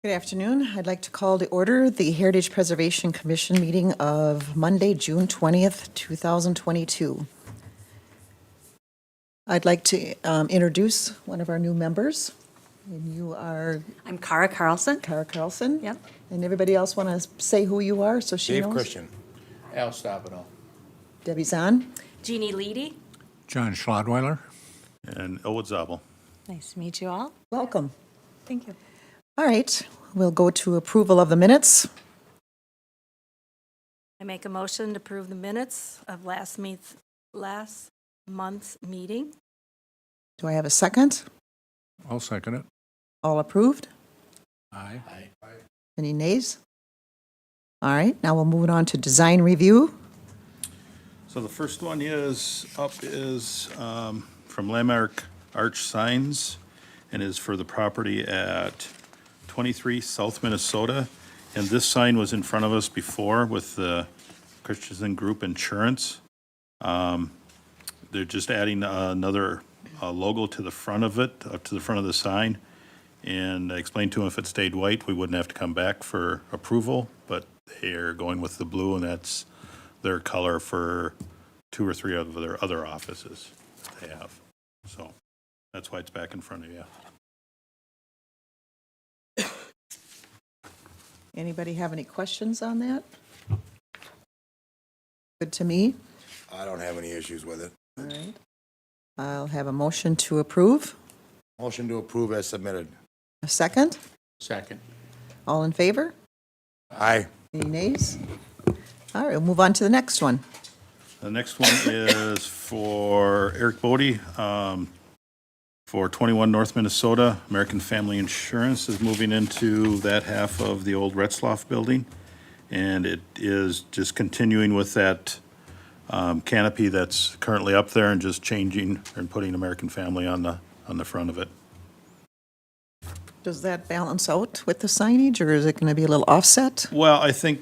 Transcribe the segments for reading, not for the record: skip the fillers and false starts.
Good afternoon. I'd like to call to order the Heritage Preservation Commission meeting of Monday, June 20th, 2022. I'd like to introduce one of our new members, and you are I'm Kara Carlson. Kara Carlson. Yep. And everybody else want to say who you are so she Dave knows? Christian. Al Stabenow. Debbie Zahn. Jeannie Leedy. John Schlodweiler. And Elwood Zabel. Nice to meet you all. Welcome. Thank you. All right, we'll go to approval of the minutes. I make a motion to approve the minutes of last month's meeting. Do I have a second? I'll second it. All approved? Aye. Any nays? All right, now we'll move on to design review. So the first one is from Landmark Arch Signs and is for the property at 23 South Minnesota. And this sign was in front of us before with the Christensen Group Insurance. They're just adding another logo to the front of it, to the front of the sign. And I explained to them if it stayed white, we wouldn't have to come back for approval, but they're going with the blue, and that's their color for 2 or 3 of their other offices they have. So that's why it's back in front of you. Anybody have any questions on that? Good to me. I don't have any issues with it. All right. I'll have a motion to approve. Motion to approve as submitted. A second? Second. All in favor? Aye. Any nays? All right, we'll move on to the next one. The next one is for Eric Bodie, for 21 North Minnesota. American Family Insurance is moving into that half of the old Retzloff building. And it is just continuing with that canopy that's currently up there and just changing and putting American Family on the front of it. Does that balance out with the signage, or is it going to be a little offset? Well, I think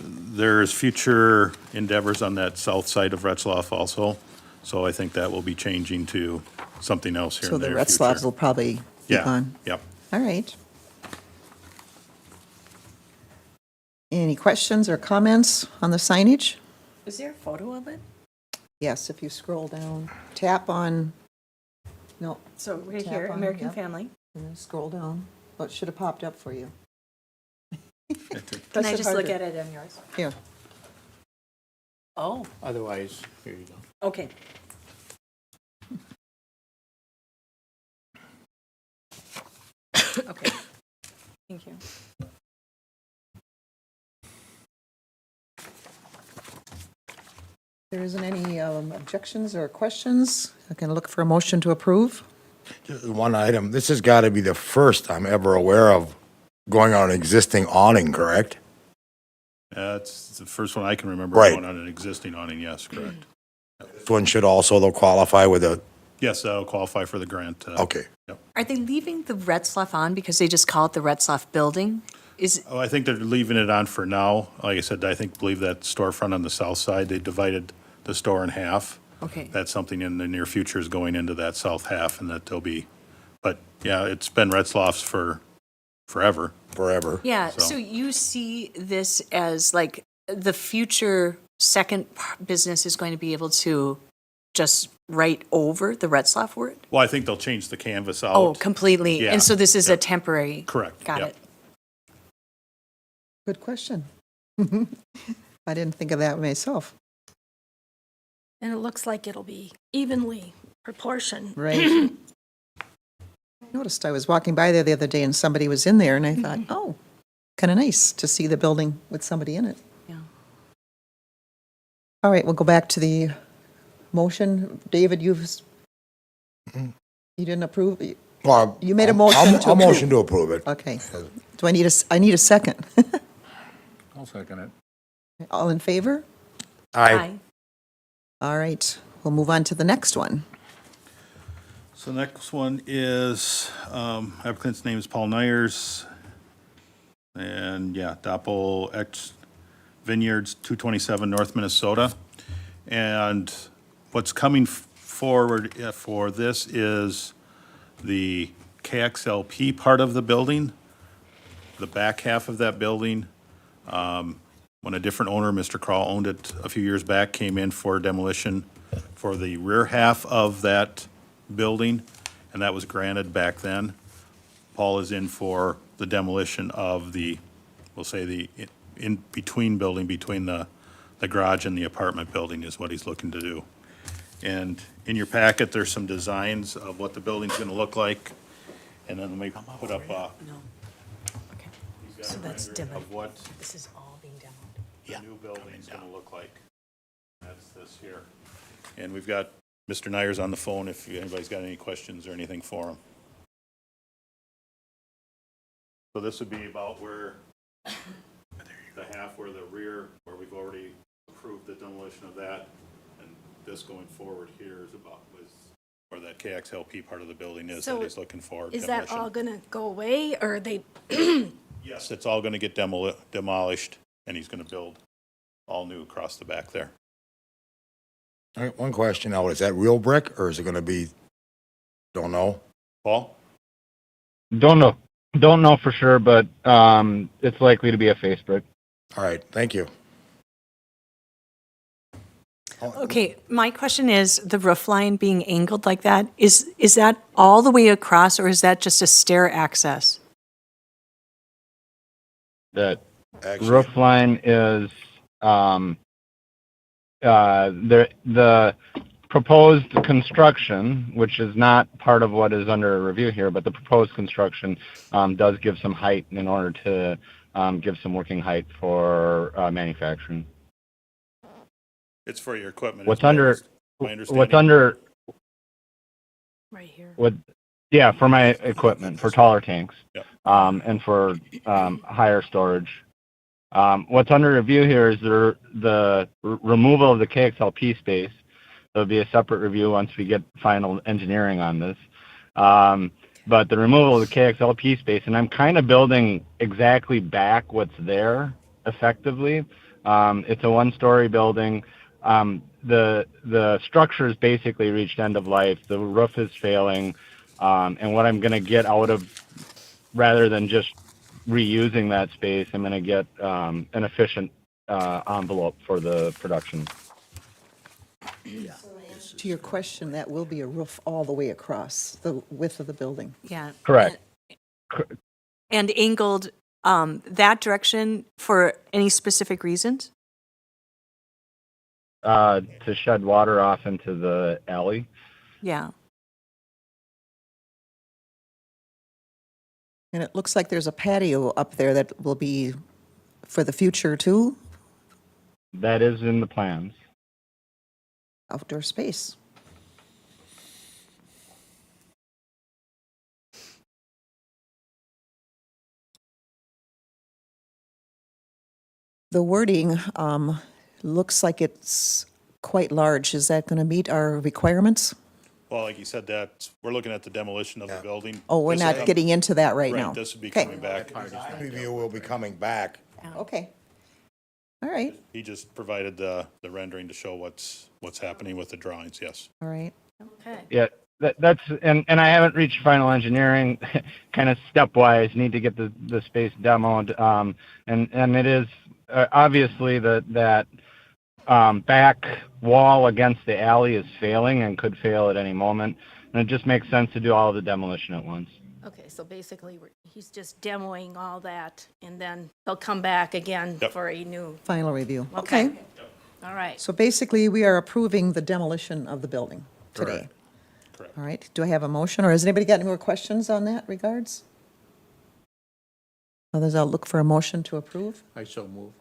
there's future endeavors on that south side of Retzloff also. So I think that will be changing to something else here So in the the near future. Retzloffs will probably be Yeah, gone. yep. All right. Any questions or comments on the signage? Is there a photo of it? Yes, if you scroll down, tap on, no, So right Tap here, on, American yep. Family. and then scroll down. Oh, it should have popped up for you. Can I just look at it on yours? Here. Oh, Otherwise, here you go. okay. Okay. Thank you. There isn't any objections or questions. I can look for a motion to approve. Just one item. This has got to be the first I'm ever aware of going on an existing awning, correct? It's the first one I can remember Right. going on an existing awning, yes, correct. This one should also, though, qualify with a, Yes, that'll qualify for the grant. okay. Are they leaving the Retzloff on because they just call it the Retzloff building? Is, Oh, I think they're leaving it on for now. Like I said, I believe that storefront on the south side, they divided the store in half. okay. That's something in the near future is going into that south half, and that they'll be, but yeah, it's been Retzloff's for forever. Forever. Yeah, So- so you see this as like the future second business is going to be able to just write over the Retzloff word? Well, I think they'll change the canvas out. Oh, completely. Yeah, And so this is a yep. temporary. Correct, Got yep. it. Good question. I didn't think of that myself. And it looks like it'll be evenly proportioned. Right. I noticed I was walking by there the other day and somebody was in there and I thought, oh, kind of nice to see the building with somebody in it. Yeah. All right, we'll go back to the motion. David, you didn't approve? Well, You made a I'll- motion I'll- to I'll approve. motion to approve it. Okay. Do I need I need a second. I'll second it. All in favor? Aye. All right, we'll move on to the next one. So the next one is, applicant's name is Paul Nyers. And yeah, Doppel X Vineyards, 227 North Minnesota. And what's coming forward for this is the KXLP part of the building. the back half of that building, when a different owner, Mr. Crawl, owned it a few years back, came in for demolition for the rear half of that building, and that was granted back then. Paul is in for the demolition of the, we'll say the in-between building, between the garage and the apartment building is what he's looking to do. And in your packet, there's some designs of what the building's gonna look like, and then let me put up, No. Okay. So that's rendering of what This is all being demoed. the new building's gonna look like. That's this here. And we've got Mr. Nyers on the phone if anybody's got any questions or anything for him. So this would be about where, the half where the rear, where we've already approved the demolition of that, and this going forward here is about where that KXLP part of the building is that So he's looking for Is demolition. that all gonna go away, or they, Yes, it's all gonna get demolished, and he's gonna build all new across the back there. All right, one question now, is that real brick or is it gonna be, don't know? Paul? Don't know for sure, but it's likely to be a face brick. All right, thank you. Okay, my question is, the roof line being angled like that, is that all the way across, or is that just a stair access? That Actually, roof line is the proposed construction, which is not part of what is under review here, but the proposed construction does give some height in order to give some working height for manufacturing. It's for your equipment. What's is my under my understanding. what's under right here? yeah, for my equipment, for taller tanks, Yep. and for higher storage. What's under review here is the removal of the KXLP space. There'll be a separate review once we get final engineering on this. But the removal of the KXLP space, and I'm kind of building exactly back what's there effectively. It's a one-story building. The structure's basically reached end of life. The roof is failing. And what I'm going to get out of, rather than just reusing that space, I'm going to get an efficient envelope for the production. To your question, that will be a roof all the way across the width of the building. Yeah. Correct. And angled that direction for any specific reasons? To shed water off into the alley. Yeah. And it looks like there's a patio up there that will be for the future too, That is in the plans. outdoor space. The wording looks like it's quite large. Is that going to meet our requirements? Well, like you said, that, we're looking at the demolition of the building. Oh, we're This not will- getting into that right now. Right, this would be Okay. coming back. Review will be coming back. Okay. All right, He just provided the rendering to show what's happening with the drawings, yes. all right. Okay. Yeah, that's and I haven't reached final engineering, kind of stepwise. Need to get the space demoed, and it is obviously that back wall against the alley is failing and could fail at any moment, and it just makes sense to do all of the demolition at once. Okay, so basically, he's just demoing all that, and then they'll come back again Yep. for a new, Final review. Okay. Okay. all right. So basically, we are approving the demolition of the building today. Correct. All right. Do I have a motion, or has anybody got any more questions on that regards? Others, I'll look for a motion to approve. I so move.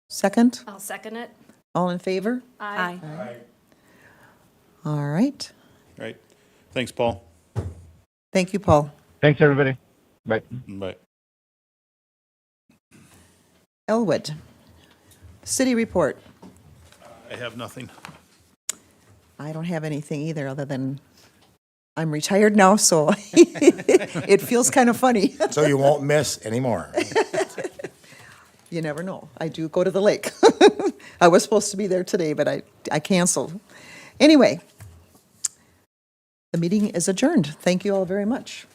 Second? I'll second it. All in favor? Aye. All right. Right. Thanks, Paul. Thank you, Paul. Thanks, everybody. Bye. Bye. Elwood, city report. I have nothing. I don't have anything either, other than I'm retired now, so it feels kind of funny. So you won't miss anymore. You never know. I do go to the lake. I was supposed to be there today, but I canceled. Anyway, the meeting is adjourned. Thank you all very much.